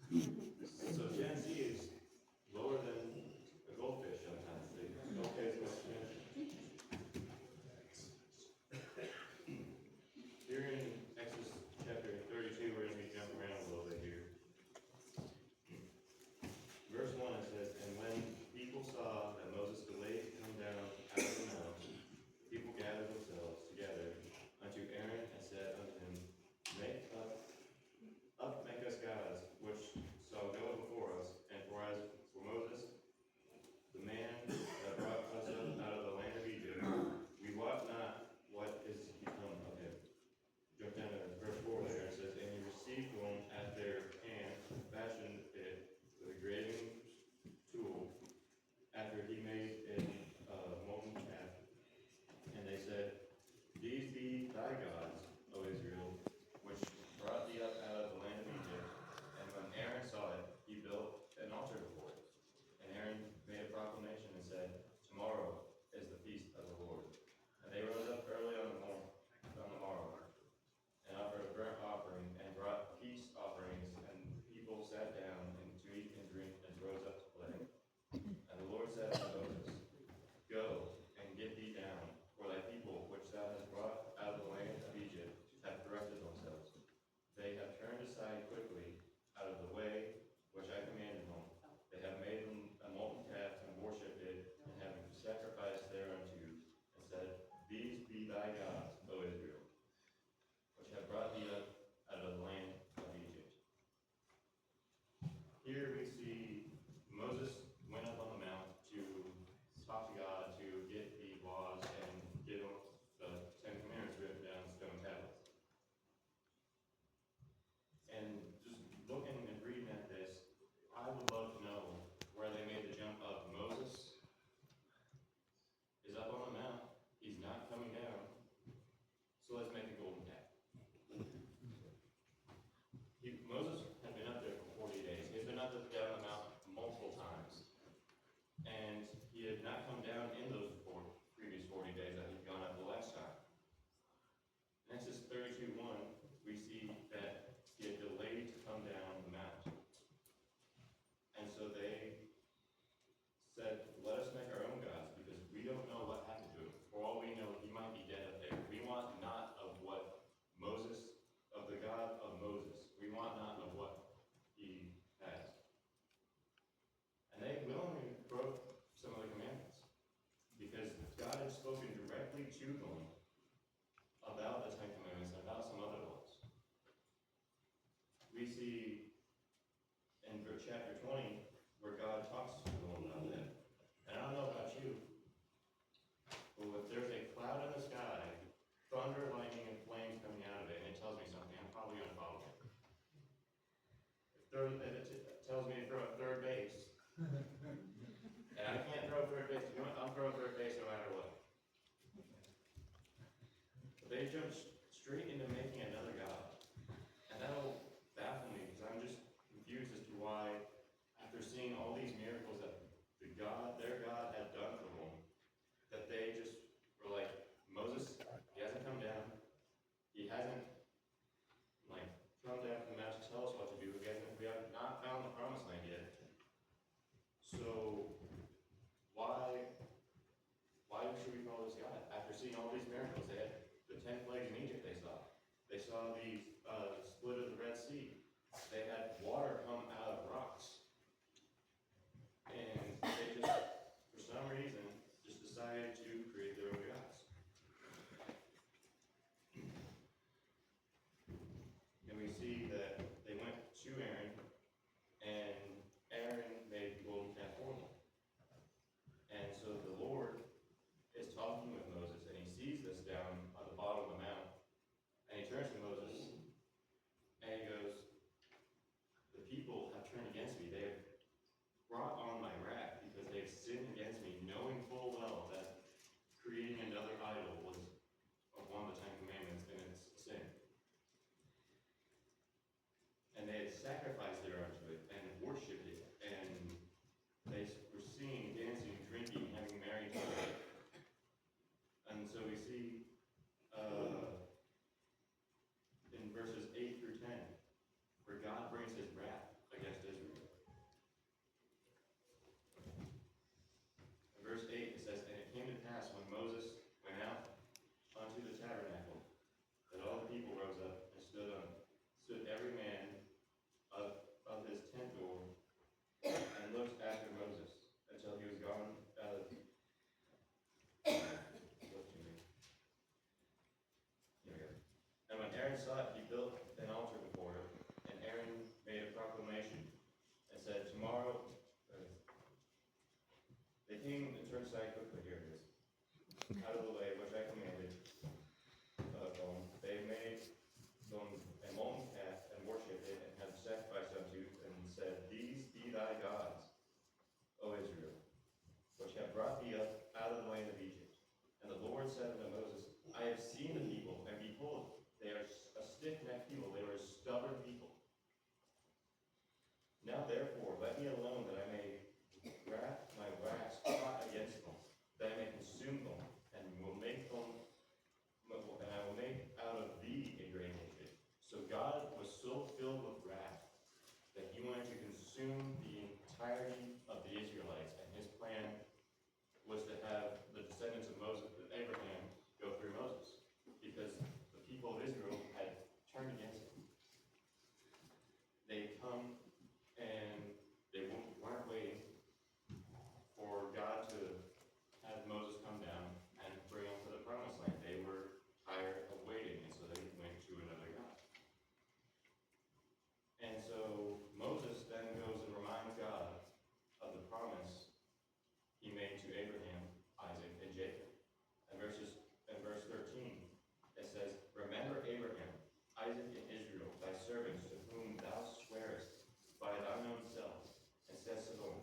So Gen Z is lower than a goldfish sometimes. They don't pay as much attention. Here in Exodus chapter 32, we're going to be jumping around a little bit here. Verse 1, it says, "And when people saw that Moses delayed to come down out of the mount, the people gathered themselves together unto Aaron and said unto him, make us gods, which shall go before us. And for as for Moses, the man that brought us up out of the land of Egypt, we wot not what is become of him." Jump down to verse 4 there. It says, "And he received one at their hand, fashioned it with a graving tool, after he made a molten calf. And they said, These be thy gods, O Israel, which brought thee up out of the land of Egypt. And when Aaron saw it, he built an altar before it. And Aaron made a proclamation and said, Tomorrow is the feast of the Lord. And they rose up early on the morrow, and offered a burnt offering, and brought peace offerings, and the people sat down and to eat and drink, and rose up to play. And the Lord said unto Moses, Go and get thee down, for thy people which thou hast brought out of the land of Egypt have corrupted themselves. They have turned aside quickly out of the way which I commanded them. They have made a molten calf and worshipped it, and have sacrificed thereunto, and said, These be thy gods, O Israel, which have brought thee up out of the land of Egypt. Here we see Moses went up on the mount to talk to God, to get the laws and get the Ten Commandments written down on stone tablets. And just looking and reading at this, I would love to know where they made the jump of Moses is up on the mount, he's not coming down, so let's make a golden calf. Moses had been up there for 40 days. He had been up down the mount multiple times. And he had not come down in those previous 40 days that he'd gone up the last time. In Exodus 32:1, we see that he had delayed to come down the mount. And so they said, Let us make our own gods, because we don't know what happened to him. For all we know, he might be dead up there. We want not of what Moses, of the God of Moses. We want not of what he has. And they willingly broke some of the commandments, because God had spoken directly to them about the Ten Commandments and about some other laws. We see in chapter 20 where God talks to them about that. And I don't know about you, but if there's a cloud in the sky, thunder, lightning, and flames coming out of it, and it tells me something, I'm probably going to follow it. If it tells me to throw a third base, and I can't throw third base, you know what? I'm throwing third base no matter what. But they jumped straight into making another God. And that'll baffle me, because I'm just confused as to why, after seeing all these miracles that their God had done for them, that they just were like, Moses, he hasn't come down. He hasn't come down from the mountain to tell us what to do. We have not found the promised land yet. So why should we follow this God? After seeing all these miracles, they had the 10 plagues in Egypt they saw the split of the Red Sea. They had water come out of rocks. And they just, for some reason, just decided to create their own gods. And we see that they went to Aaron, and Aaron made the golden calf for them. And so the Lord is talking with Moses, and he sees this down on the bottom of the mount. And he turns to Moses, and he goes, The people have turned against me. They have brought on my wrath because they have sinned against me, knowing full well that creating another idol was one of the 10 Commandments, and it's sin. And they had sacrificed thereunto it and worshipped it, and they were singing, dancing, drinking, having merry time. And so we see in verses 8 through 10, where God brings his wrath against came and turned aside quickly, here it is, out of the way which I commanded them. They made them a molten calf and worshipped it and had sacrificed unto and said, These be thy gods, O Israel, which have brought thee up out of the land of Egypt. And the Lord said unto Moses, I have seen the people, and behold, they are a stiff-necked people, they are a stubborn people. Now therefore, let me alone, that I may wrap my wax hot against them, that I may consume them, and will make them, and I will make out of thee a great nation. So God was so filled with wrath that he wanted to consume the entirety of the Israelites, and his plan was to have the descendants of Moses, Abraham, go through Moses, because the people of Israel had turned against him. They come and they weren't waiting for God to have Moses come down and bring them to the promised land. They were tired of waiting, and so they went to another God. And so Moses then goes and reminds God of the promise he made to Abraham, Isaac, and Jacob. In verse 13, it says, Remember Abraham, Isaac, and Israel, thy servants, to whom thou swearest by thine own self, and says to them,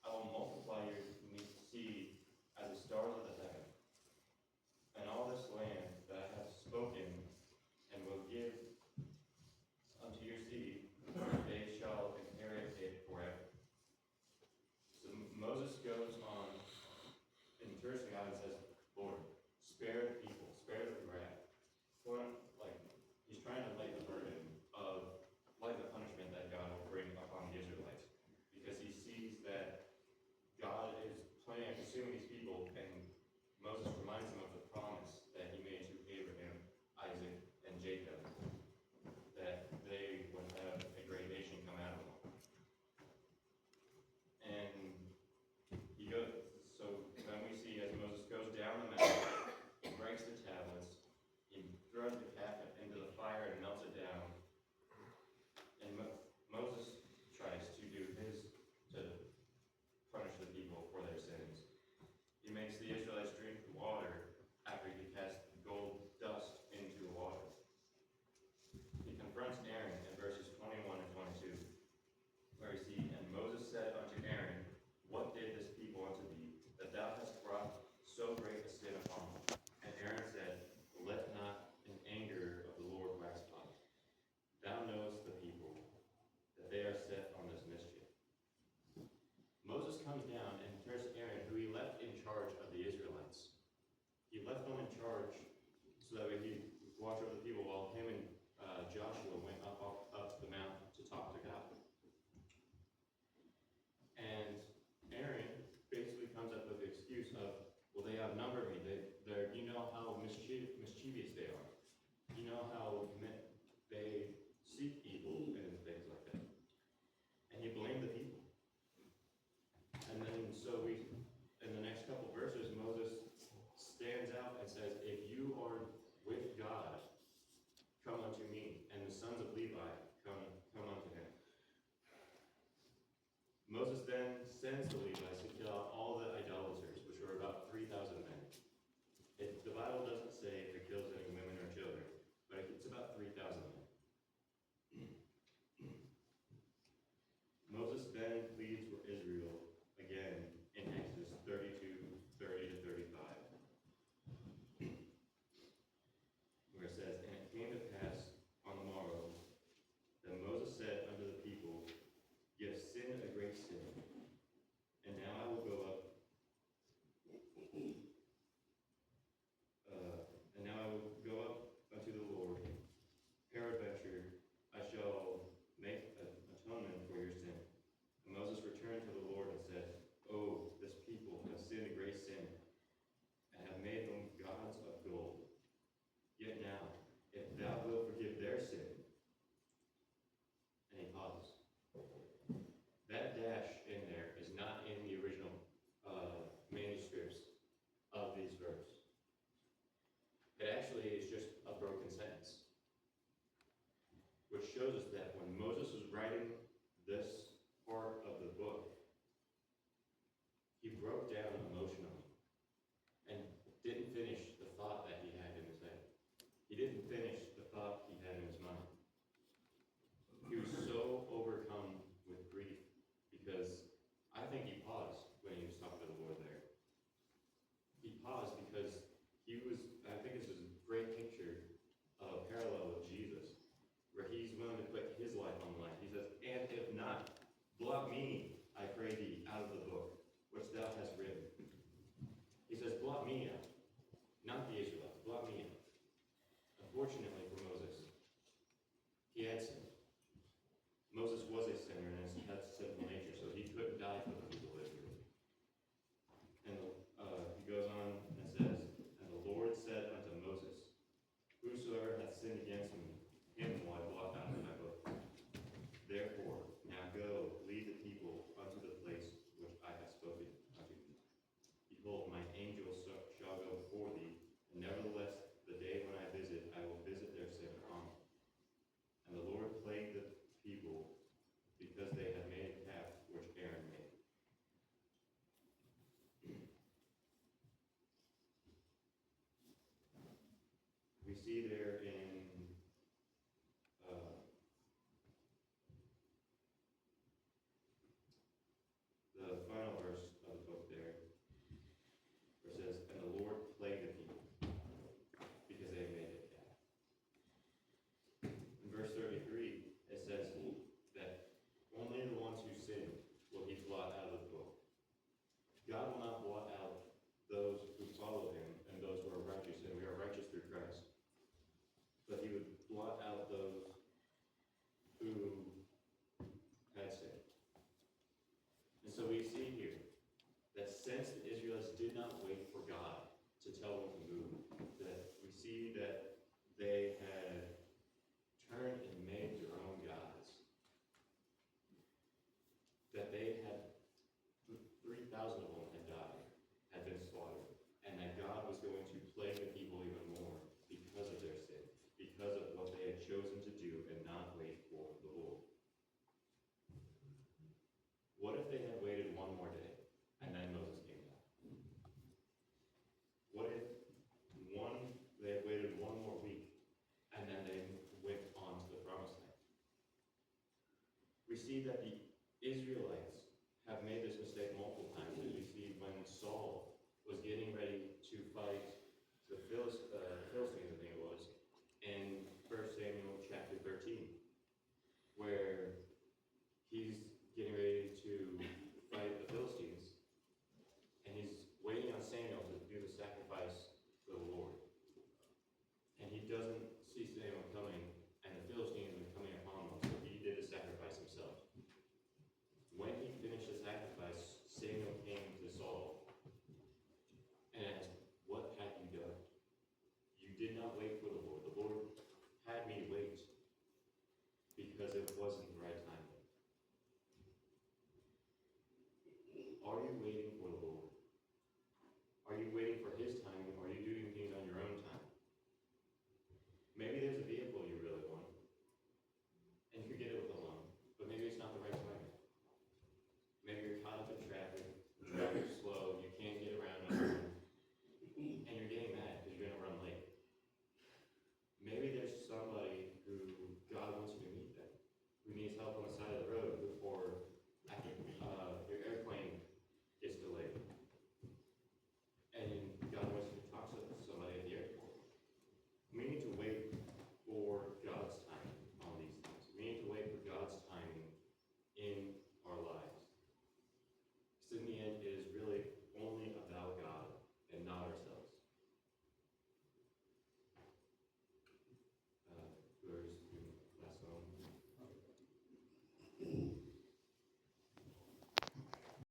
I will multiply your seed as the stars of the heaven, and all this land that I have spoken, and will give unto your seed, they shall inherit it forever. So Moses goes on and turns to God and says, Lord, spare the people, spare the wrath. He's trying to lighten the burden of the punishment that God will bring upon the Israelites, because he sees that God is planning on consuming these people, and Moses reminds him of the promise that he made to Abraham, Isaac, and Jacob, that they would have a great nation come out of them. And he goes, so then we see as Moses goes down the mountain, he breaks the tablets, he throws the calf into the fire and melts it down. And Moses tries to punish the people for their sins. He makes the Israelites drink the water after he casts gold dust into the water. He confronts Aaron in verses 21 and 22, where we see, And Moses said unto Aaron, What did this people unto thee, that thou hast brought so great a sin upon them? And Aaron said, Let not in anger of the Lord wax hot. Thou knowest the people, that they are set on this mischief. Moses comes down and turns to Aaron, who he left in charge of the Israelites. He left them in charge so that he could watch over the people while him and Joshua went up the mountain to talk to God. And Aaron basically comes up with the excuse of, well, they outnumber me. They're, you know how mischievous they are. You know how they seek evil and things like that. And he blamed the people. And then so in the next couple verses, Moses stands out and says, If you are with God, come unto me, and the sons of Levi come unto him. Moses then sends the Levites to kill out all the idolaters, which were about 3,000 men. The Bible doesn't say if it kills any women or children, but it's about 3,000 men. Moses then pleads for Israel again in Exodus 32:30-35, where it says, And it came to pass on the morrow that Moses said unto the people, Ye have sinned a great sin, and now I will go up, unto the Lord. Peradventure, I shall make an atonement for your sin. And Moses returned to the Lord and said, Oh, this people have sinned a great sin, and have made them gods of gold. Yet now, if thou wilt forgive their sin, and he pauses. That dash in there is not in the original manuscripts of these verses. It actually is just a broken sentence, which shows us that when Moses was writing this part of the book, he broke down a We see that the Israelites have made this mistake multiple times, as we see when Saul was getting ready to fight the Philistines, I think it was, in 1 Samuel chapter 13, where he's getting ready to fight the Philistines, and he's waiting on Samuel to do the sacrifice for the Lord. And he doesn't see Samuel coming, and the Philistines are coming upon him, so he did the sacrifice himself. When he finished the sacrifice, Samuel came to Saul and asked, "What have you done? You did not wait for the Lord. The Lord had me wait because it wasn't the right time."